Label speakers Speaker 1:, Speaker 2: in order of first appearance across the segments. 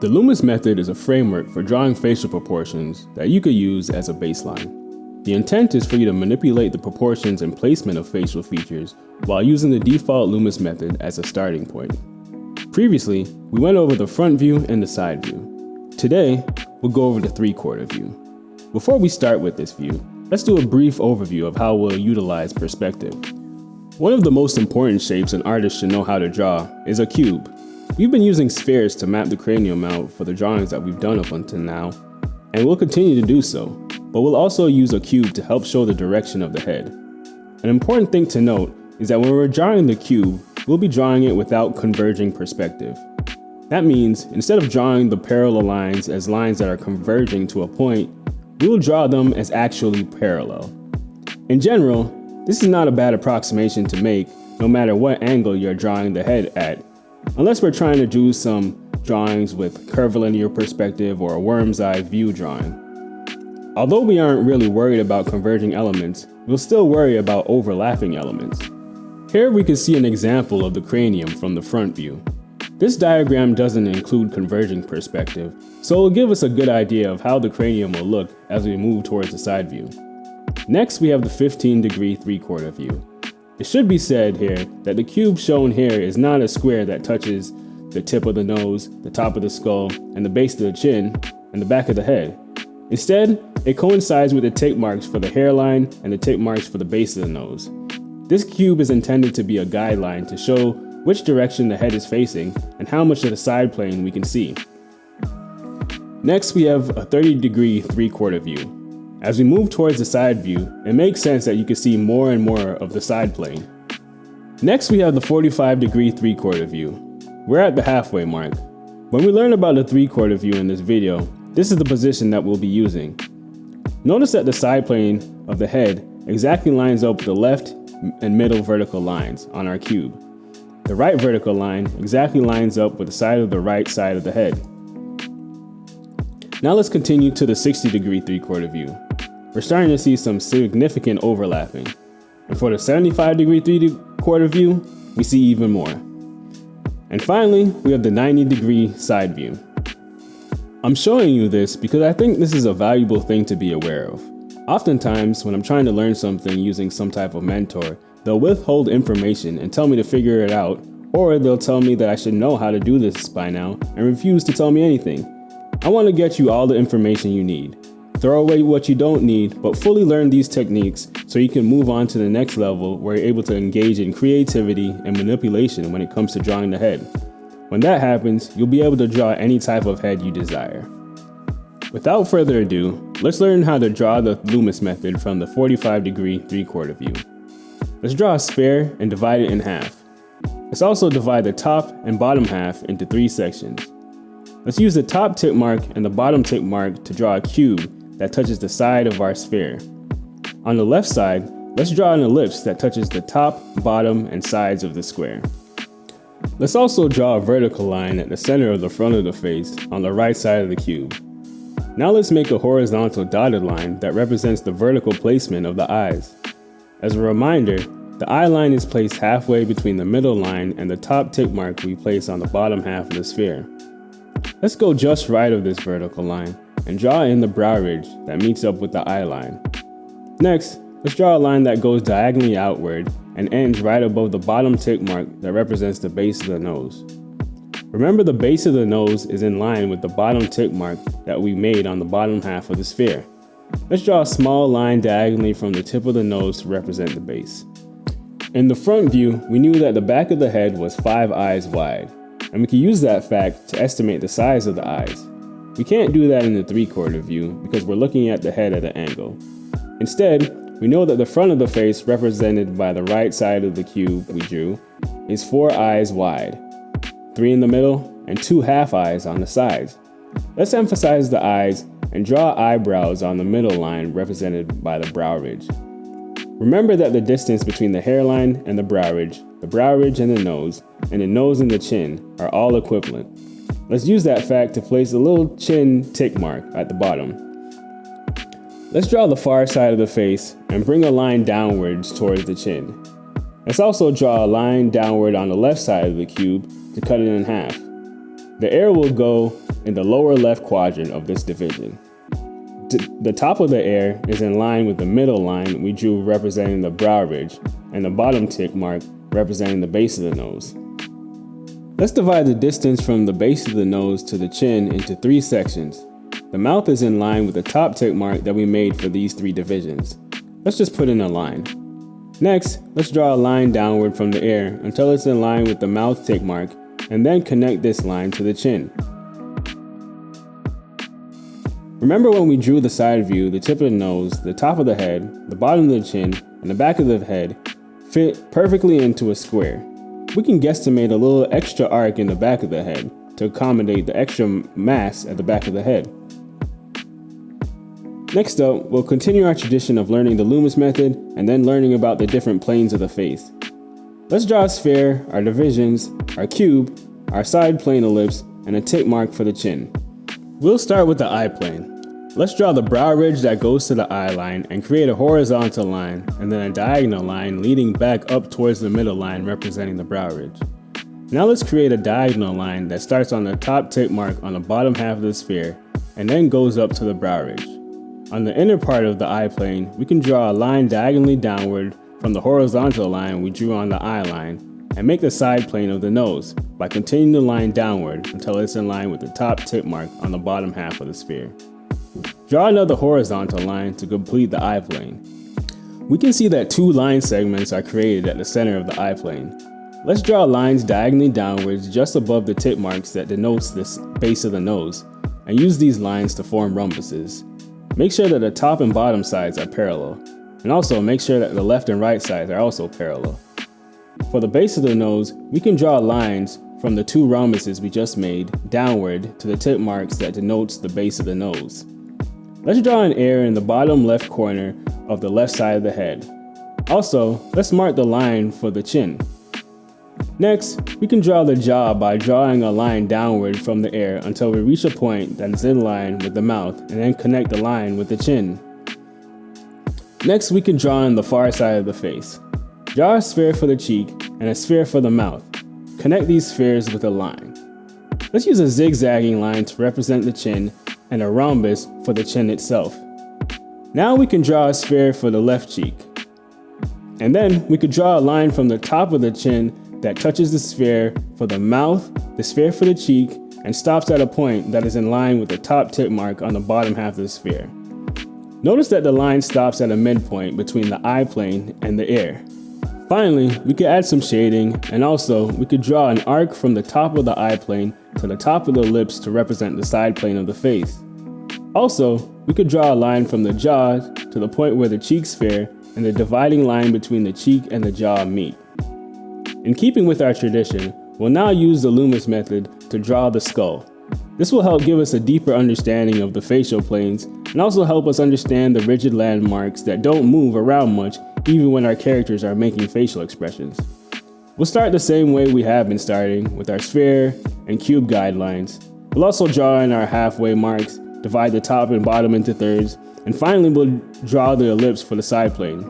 Speaker 1: The Loomis method is a framework for drawing facial proportions that you could use as a baseline. The intent is for you to manipulate the proportions and placement of facial features while using the default Loomis method as a starting point. Previously, we went over the front view and the side view. Today, we'll go over the 3/4 view. Before we start with this view, let's do a brief overview of how we'll utilize perspective. One of the most important shapes an artist should know how to draw is a cube. We've been using spheres to map the cranium out for the drawings that we've done up until now, and we'll continue to do so, but we'll also use a cube to help show the direction of the head. An important thing to note is that when we're drawing the cube, we'll be drawing it without converging perspective. That means instead of drawing the parallel lines as lines that are converging to a point, we will draw them as actually parallel. In general, this is not a bad approximation to make no matter what angle you're drawing the head at, unless we're trying to do some drawings with curvilinear perspective or a worm's eye view drawing. Although we aren't really worried about converging elements, we'll still worry about overlapping elements. Here we can see an example of the cranium from the front view. This diagram doesn't include converging perspective, so it will give us a good idea of how the cranium will look as we move towards the side view. Next, we have the 15-degree 3/4 view. It should be said here that the cube shown here is not a square that touches the tip of the nose, the top of the skull, and the base of the chin, and the back of the head. Instead, it coincides with the tick marks for the hairline and the tick marks for the base of the nose. This cube is intended to be a guideline to show which direction the head is facing and how much of the side plane we can see. Next, we have a 30-degree 3/4 view. As we move towards the side view, it makes sense that you can see more and more of the side plane. Next, we have the 45-degree 3/4 view. We're at the halfway mark. When we learn about the 3/4 view in this video, this is the position that we'll be using. Notice that the side plane of the head exactly lines up with the left and middle vertical lines on our cube. The right vertical line exactly lines up with the side of the right side of the head. Now let's continue to the 60-degree 3/4 view. We're starting to see some significant overlapping. And for the 75-degree 3/4 view, we see even more. And finally, we have the 90-degree side view. I'm showing you this because I think this is a valuable thing to be aware of. Oftentimes, when I'm trying to learn something using some type of mentor, they'll withhold information and tell me to figure it out, or they'll tell me that I should know how to do this by now and refuse to tell me anything. I want to get you all the information you need. Throw away what you don't need, but fully learn these techniques so you can move on to the next level where you're able to engage in creativity and manipulation when it comes to drawing the head. When that happens, you'll be able to draw any type of head you desire. Without further ado, let's learn how to draw the Loomis method from the 45-degree 3/4 view. Let's draw a sphere and divide it in half. Let's also divide the top and bottom half into 3 sections. Let's use the top tick mark and the bottom tick mark to draw a cube that touches the side of our sphere. On the left side, let's draw an ellipse that touches the top, bottom, and sides of the square. Let's also draw a vertical line at the center of the front of the face on the right side of the cube. Now let's make a horizontal dotted line that represents the vertical placement of the eyes. As a reminder, the eye line is placed halfway between the middle line and the top tick mark we place on the bottom half of the sphere. Let's go just right of this vertical line and draw in the brow ridge that meets up with the eye line. Next, let's draw a line that goes diagonally outward and ends right above the bottom tick mark that represents the base of the nose. Remember, the base of the nose is in line with the bottom tick mark that we made on the bottom half of the sphere. Let's draw a small line diagonally from the tip of the nose to represent the base. In the front view, we knew that the back of the head was 5 eyes wide, and we can use that fact to estimate the size of the eyes. We can't do that in the 3/4 view because we're looking at the head at an angle. Instead, we know that the front of the face, represented by the right side of the cube we drew, is 4 eyes wide, 3 in the middle, and 2 half eyes on the sides. Let's emphasize the eyes and draw eyebrows on the middle line represented by the brow ridge. Remember that the distance between the hairline and the brow ridge and the nose and the chin are all equivalent. Let's use that fact to place a little chin tick mark at the bottom. Let's draw the far side of the face and bring a line downwards towards the chin. Let's also draw a line downward on the left side of the cube to cut it in half. The arrow will go in the lower left quadrant of this division. The top of the ear is in line with the middle line we drew representing the brow ridge, and the bottom tick mark representing the base of the nose. Let's divide the distance from the base of the nose to the chin into 3 sections. The mouth is in line with the top tick mark that we made for these 3 divisions. Let's just put in a line. Next, let's draw a line downward from the ear until it's in line with the mouth tick mark, and then connect this line to the chin. Remember when we drew the side view, the tip of the nose, the top of the head, the bottom of the chin, and the back of the head fit perfectly into a square. We can guesstimate a little extra arc in the back of the head to accommodate the extra mass at the back of the head. Next up, we'll continue our tradition of learning the Loomis method and then learning about the different planes of the face. Let's draw a sphere, our divisions, our cube, our side plane ellipse, and a tick mark for the chin. We'll start with the eye plane. Let's draw the brow ridge that goes to the eye line and create a horizontal line and then a diagonal line leading back up towards the middle line representing the brow ridge. Now let's create a diagonal line that starts on the top tick mark on the bottom half of the sphere and then goes up to the brow ridge. On the inner part of the eye plane, we can draw a line diagonally downward from the horizontal line we drew on the eye line and make the side plane of the nose by continuing the line downward until it's in line with the top tick mark on the bottom half of the sphere. Draw another horizontal line to complete the eye plane. We can see that 2 line segments are created at the center of the eye plane. Let's draw lines diagonally downwards just above the tick marks that denotes the base of the nose, and use these lines to form rhombuses. Make sure that the top and bottom sides are parallel, and also make sure that the left and right sides are also parallel. For the base of the nose, we can draw lines from the 2 rhombuses we just made downward to the tick marks that denotes the base of the nose. Let's draw an ear in the bottom left corner of the left side of the head. Also, let's mark the line for the chin. Next, we can draw the jaw by drawing a line downward from the ear until we reach a point that is in line with the mouth and then connect the line with the chin. Next, we can draw in the far side of the face. Draw a sphere for the cheek and a sphere for the mouth. Connect these spheres with a line. Let's use a zigzagging line to represent the chin and a rhombus for the chin itself. Now we can draw a sphere for the left cheek. And then we could draw a line from the top of the chin that touches the sphere for the mouth, the sphere for the cheek, and stops at a point that is in line with the top tick mark on the bottom half of the sphere. Notice that the line stops at a midpoint between the eye plane and the ear. Finally, we could add some shading, and also we could draw an arc from the top of the eye plane to the top of the lips to represent the side plane of the face. Also, we could draw a line from the jaw to the point where the cheek sphere and the dividing line between the cheek and the jaw meet. In keeping with our tradition, we'll now use the Loomis method to draw the skull. This will help give us a deeper understanding of the facial planes and also help us understand the rigid landmarks that don't move around much even when our characters are making facial expressions. We'll start the same way we have been starting with our sphere and cube guidelines. We'll also draw in our halfway marks, divide the top and bottom into thirds, and finally we'll draw the ellipse for the side plane.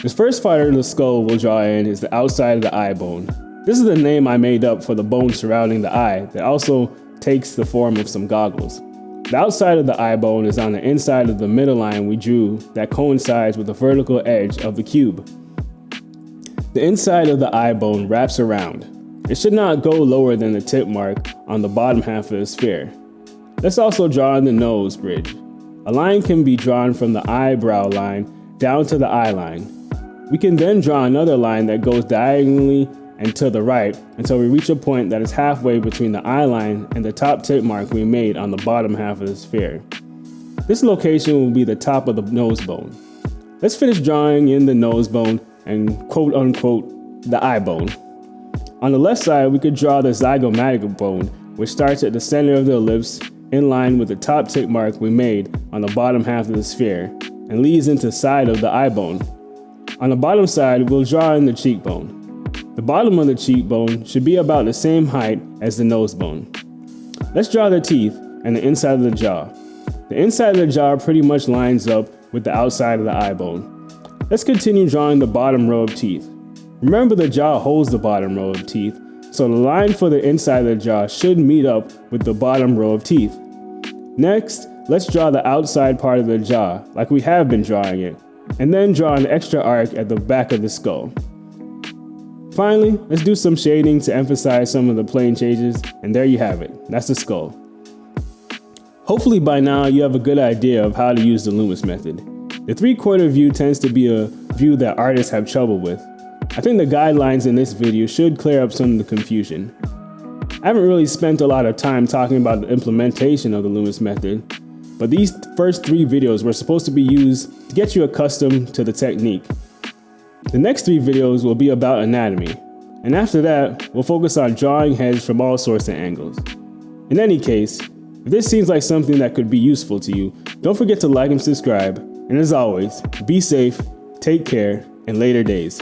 Speaker 1: The first part of the skull we'll draw in is the outside of the eye bone. This is the name I made up for the bone surrounding the eye that also takes the form of some goggles. The outside of the eye bone is on the inside of the middle line we drew that coincides with the vertical edge of the cube. The inside of the eye bone wraps around. It should not go lower than the tip mark on the bottom half of the sphere. Let's also draw in the nose bridge. A line can be drawn from the eyebrow line down to the eye line. We can then draw another line that goes diagonally and to the right until we reach a point that is halfway between the eye line and the top tip mark we made on the bottom half of the sphere. This location will be the top of the nose bone. Let's finish drawing in the nose bone and quote unquote the eye bone. On the left side, we could draw the zygomatic bone, which starts at the center of the ellipse in line with the top tick mark we made on the bottom half of the sphere and leads into the side of the eye bone. On the bottom side, we'll draw in the cheekbone. The bottom of the cheekbone should be about the same height as the nose bone. Let's draw the teeth and the inside of the jaw. The inside of the jaw pretty much lines up with the outside of the eye bone. Let's continue drawing the bottom row of teeth. Remember, the jaw holds the bottom row of teeth, so the line for the inside of the jaw should meet up with the bottom row of teeth. Next, let's draw the outside part of the jaw like we have been drawing it, and then draw an extra arc at the back of the skull. Finally, let's do some shading to emphasize some of the plane changes, and there you have it, that's the skull. Hopefully by now you have a good idea of how to use the Loomis method. The 3/4 view tends to be a view that artists have trouble with. I think the guidelines in this video should clear up some of the confusion. I haven't really spent a lot of time talking about the implementation of the Loomis method, but these first 3 videos were supposed to be used to get you accustomed to the technique. The next 3 videos will be about anatomy, and after that, we'll focus on drawing heads from all sorts of angles. In any case, if this seems like something that could be useful to you, don't forget to like and subscribe, and as always, be safe, take care, and later days.